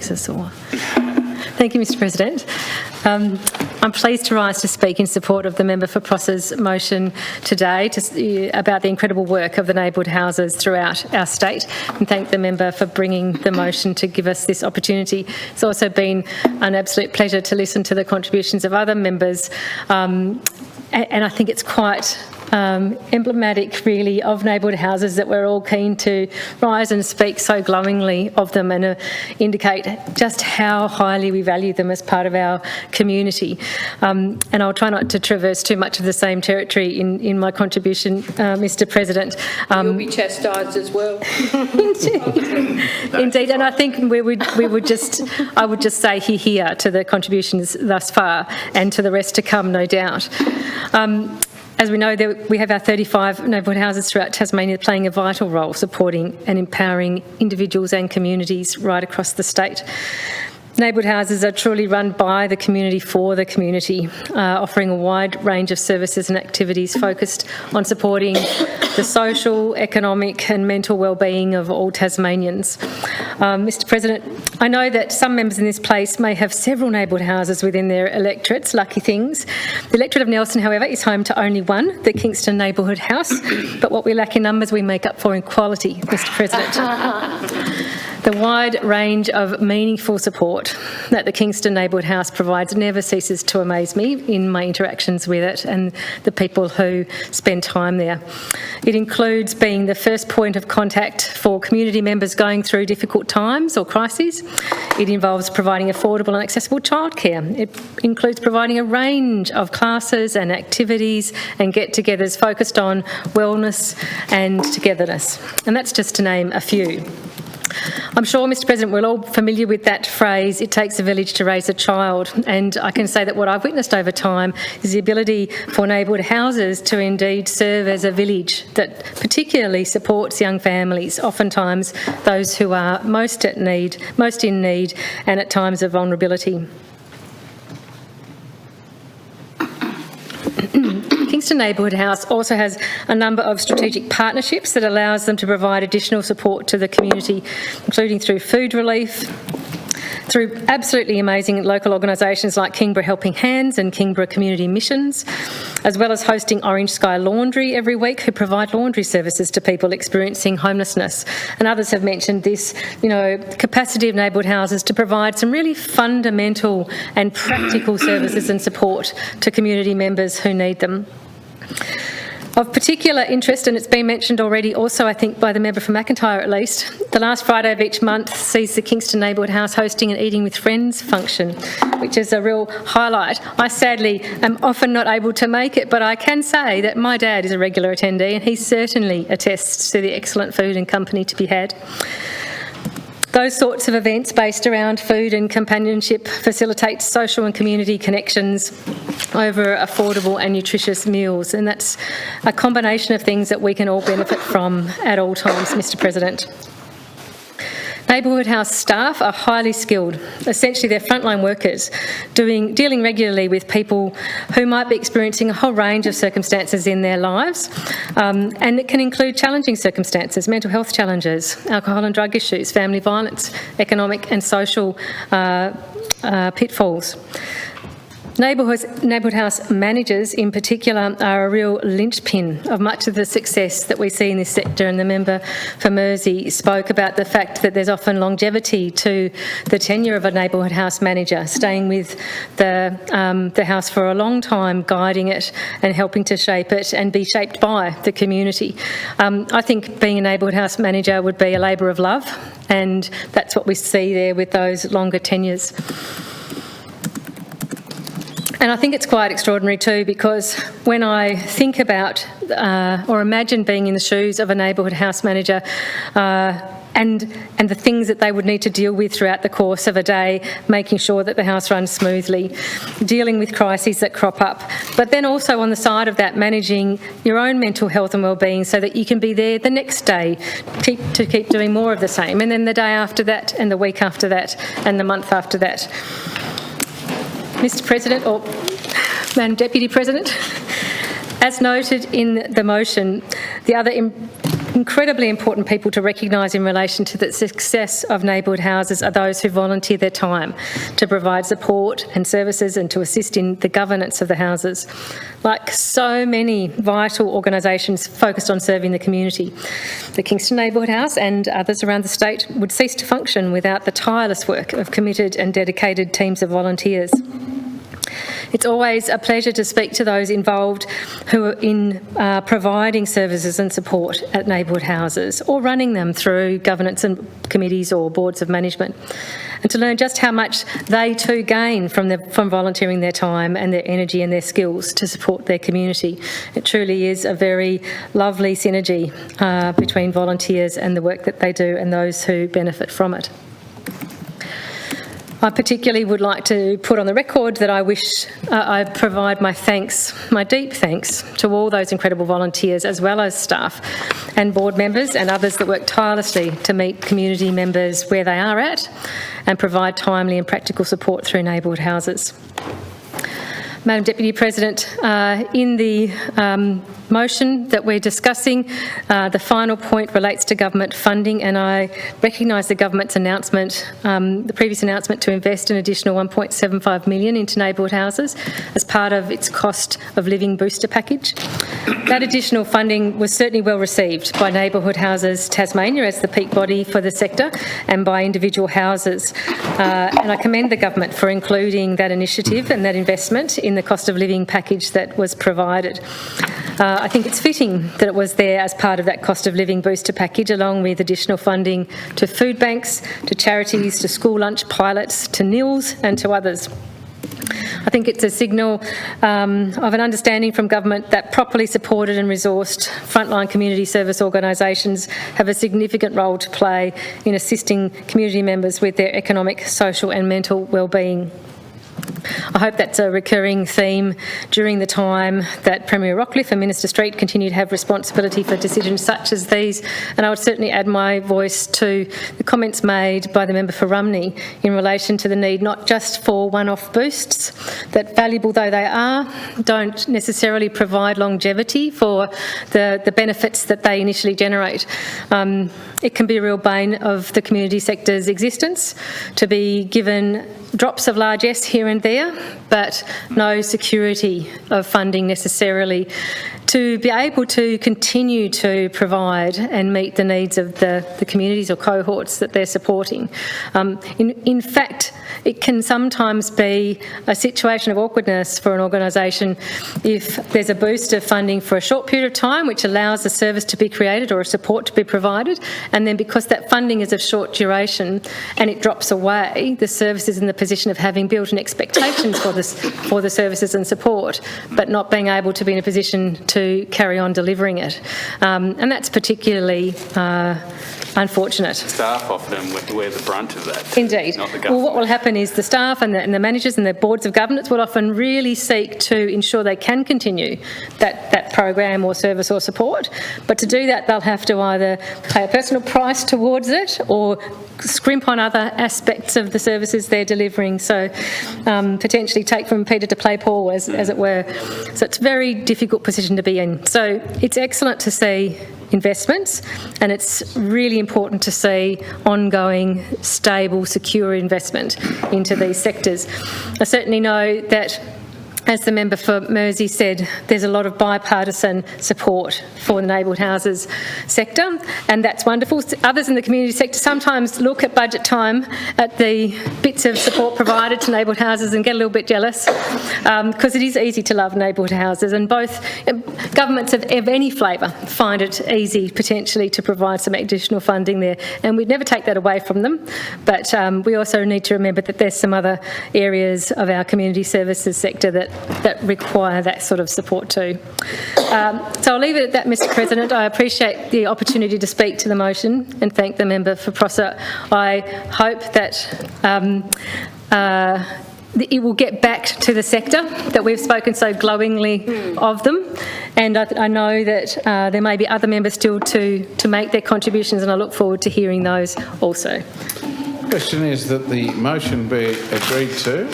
legs are sore. Thank you, Mr President. I'm pleased to rise to speak in support of the member for Prosser's motion today about the incredible work of the neighbourhood houses throughout our state, and thank the member for bringing the motion to give us this opportunity. It's also been an absolute pleasure to listen to the contributions of other members, and I think it's quite emblematic, really, of neighbourhood houses that we're all keen to rise and speak so glowingly of them and indicate just how highly we value them as part of our community. And I'll try not to traverse too much of the same territory in my contribution, Mr President. You'll be chastised as well. Indeed, and I think I would just say here to the contributions thus far and to the rest to come, no doubt. As we know, we have our 35 neighbourhood houses throughout Tasmania playing a vital role supporting and empowering individuals and communities right across the state. Neighbourhood houses are truly run by the community for the community, offering a wide range of services and activities focused on supporting the social, economic and mental wellbeing of all Tasmanians. Mr President, I know that some members in this place may have several neighbourhood houses within their electorates, lucky things. The electorate of Nelson, however, is home to only one, the Kingston Neighbourhood House, but what we lack in numbers we make up for in quality, Mr President. The wide range of meaningful support that the Kingston Neighbourhood House provides never ceases to amaze me in my interactions with it and the people who spend time there. It includes being the first point of contact for community members going through difficult times or crises. It involves providing affordable and accessible childcare. It includes providing a range of classes and activities and get-togethers focused on wellness and togetherness. And that's just to name a few. I'm sure, Mr President, we're all familiar with that phrase, it takes a village to raise a child, and I can say that what I've witnessed over time is the ability for neighbourhood houses to indeed serve as a village that particularly supports young families, oftentimes those who are most in need and at times of vulnerability. Kingston Neighbourhood House also has a number of strategic partnerships that allows them to provide additional support to the community, including through food relief, through absolutely amazing local organisations like Kingborough Helping Hands and Kingborough Community Missions, as well as hosting Orange Sky Laundry every week, who provide laundry services to people experiencing homelessness. And others have mentioned this, capacity of neighbourhood houses to provide some really fundamental and practical services and support to community members who need them. Of particular interest, and it's been mentioned already also I think by the member for McIntyre at least, the last Friday of each month sees the Kingston Neighbourhood House hosting an Eating with Friends function, which is a real highlight. I sadly am often not able to make it, but I can say that my dad is a regular attendee and he certainly attests to the excellent food and company to be had. Those sorts of events based around food and companionship facilitate social and community connections over affordable and nutritious meals, and that's a combination of things that we can all benefit from at all times, Mr President. Neighbourhood House staff are highly skilled. Essentially, they're frontline workers dealing regularly with people who might be experiencing a whole range of circumstances in their lives, and it can include challenging circumstances, mental health challenges, alcohol and drug issues, family violence, economic and social pitfalls. Neighbourhood House managers in particular are a real linchpin of much of the success that we see in this sector, and the member for Mersey spoke about the fact that there's often longevity to the tenure of a neighbourhood house manager, staying with the house for a long time, guiding it and helping to shape it and be shaped by the community. I think being a neighbourhood house manager would be a labour of love, and that's what we see there with those longer tenures. And I think it's quite extraordinary too, because when I think about or imagine being in the shoes of a neighbourhood house manager and the things that they would need to deal with throughout the course of a day, making sure that the house runs smoothly, dealing with crises that crop up, but then also on the side of that, managing your own mental health and wellbeing so that you can be there the next day to keep doing more of the same, and then the day after that, and the week after that, and the month after that. Mr President, or Madam Deputy President, as noted in the motion, the other incredibly important people to recognise in relation to the success of neighbourhood houses are those who volunteer their time to provide support and services and to assist in the governance of the houses. Like so many vital organisations focused on serving the community, the Kingston Neighbourhood House and others around the state would cease to function without the tireless work of committed and dedicated teams of volunteers. It's always a pleasure to speak to those involved who are in providing services and support at neighbourhood houses or running them through governance and committees or boards of management, and to learn just how much they too gain from volunteering their time and their energy and their skills to support their community. It truly is a very lovely synergy between volunteers and the work that they do and those who benefit from it. I particularly would like to put on the record that I wish I provide my thanks, my deep thanks, to all those incredible volunteers as well as staff and board members and others that work tirelessly to meet community members where they are at and provide timely and practical support through neighbourhood houses. Madam Deputy President, in the motion that we're discussing, the final point relates to government funding, and I recognise the government's announcement, the previous announcement to invest an additional $1.75 million into neighbourhood houses as part of its cost of living booster package. That additional funding was certainly well received by Neighbourhood Houses Tasmania as the peak body for the sector and by individual houses. And I commend the government for including that initiative and that investment in the cost of living package that was provided. I think it's fitting that it was there as part of that cost of living booster package, along with additional funding to food banks, to charities, to school lunch pilots, to NILS and to others. I think it's a signal of an understanding from government that properly supported and resourced frontline community service organisations have a significant role to play in assisting community members with their economic, social and mental well-being. I hope that's a recurring theme during the time that Premier Rockcliffe and Minister Street continue to have responsibility for decisions such as these, and I would certainly add my voice to the comments made by the member for Rumney in relation to the need not just for one-off boosts that, valuable though they are, don't necessarily provide longevity for the benefits that they initially generate. It can be a real bane of the community sector's existence to be given drops of largesse here and there, but no security of funding necessarily to be able to continue to provide and meet the needs of the communities or cohorts that they're supporting. In fact, it can sometimes be a situation of awkwardness for an organisation if there's a boost of funding for a short period of time which allows a service to be created or a support to be provided, and then because that funding is of short duration and it drops away, the service is in the position of having built-in expectations for the services and support, but not being able to be in a position to carry on delivering it. And that's particularly unfortunate. Staff often wear the brunt of that. Indeed. Not the government. Well, what will happen is the staff and the managers and the boards of governance will often really seek to ensure they can continue that program or service or support, but to do that they'll have to either pay a personal price towards it or scrimp on other aspects of the services they're delivering, so potentially take from Peter to play Paul, as it were. So it's a very difficult position to be in. So it's excellent to see investments, and it's really important to see ongoing, stable, secure investment into these sectors. I certainly know that, as the member for Mersey said, there's a lot of bipartisan support for the neighbourhood houses sector, and that's wonderful. Others in the community sector sometimes look at budget time at the bits of support provided to neighbourhood houses and get a little bit jealous, because it is easy to love neighbourhood houses, and both governments of any flavour find it easy potentially to provide some additional funding there, and we'd never take that away from them, but we also need to remember that there's some other areas of our community services sector that require that sort of support too. So I'll leave it at that, Mr President. I appreciate the opportunity to speak to the motion and thank the member for Prosser. I hope that it will get back to the sector, that we've spoken so glowingly of them, and I know that there may be other members still to make their contributions, and I look forward to hearing those also. The question is that the motion be agreed to.